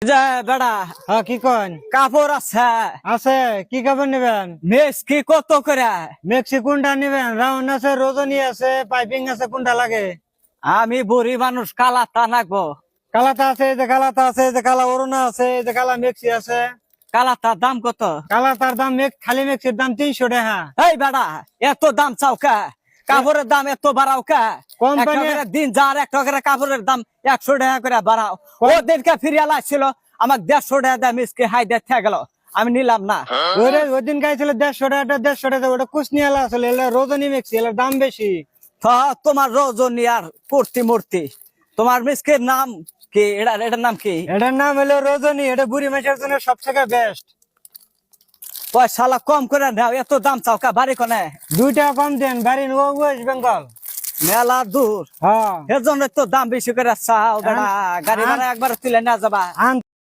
যে বেড়া হ্যাঁ কি কন কাপড় আছে আছে কি কাপড় নেবেন? মেস কি কত করে? মেক্সি কোনটা নেবেন? রাউন্ড আছে, রজনী আছে, পাইপিং আছে, কোনটা লাগে? আমি বুড়ি মানুষ কালাতা নাগবো। কালাতা আছে, এই যে কালাতা আছে, এই যে কালা অরুণা আছে, এই যে কালা মেক্সি আছে। কালাতার দাম কত? কালাতার দাম খালি মেক্সির দাম 300 টাকা। এই বেড়া এত দাম চাও কা? কাপড়ের দাম এত বাড়াও কা? কোম্পানি- একটা করে দিন যার একটা করে কাপড়ের দাম 100 টাকা করে বাড়াও। ও দিনকে ফিরিয়ে লাগছিল আমার 150 টাকা দাম মিসকে হাই দেখতে গেল, আমি নিলাম না। ওই দিন গাইছিল 150 টাকা, 150 টাকা, ওটা কুচনিয়ালা আসলে, এলা রজনী মেক্সি, এলার দাম বেশি। তো তোমার রজনী আর কুর্তি মূর্তি, তোমার মিসকের নাম কি? এটার নাম কি? এটার নাম হলো রজনী, এটা বুড়ি মাসের জন্য সবথেকে বেস্ট। পয়সা কম করে নাও, এত দাম চাও কা? বাড়ি কোনে? 2 টাকা কম দেন, বাড়ি ওয়েস্ট বেঙ্গল। মেলা দূর, হ্যাঁ এর জন্য তো দাম বেশি করে চাও বেড়া। গাড়ি ভাড়া একবার তুলে না যাবা।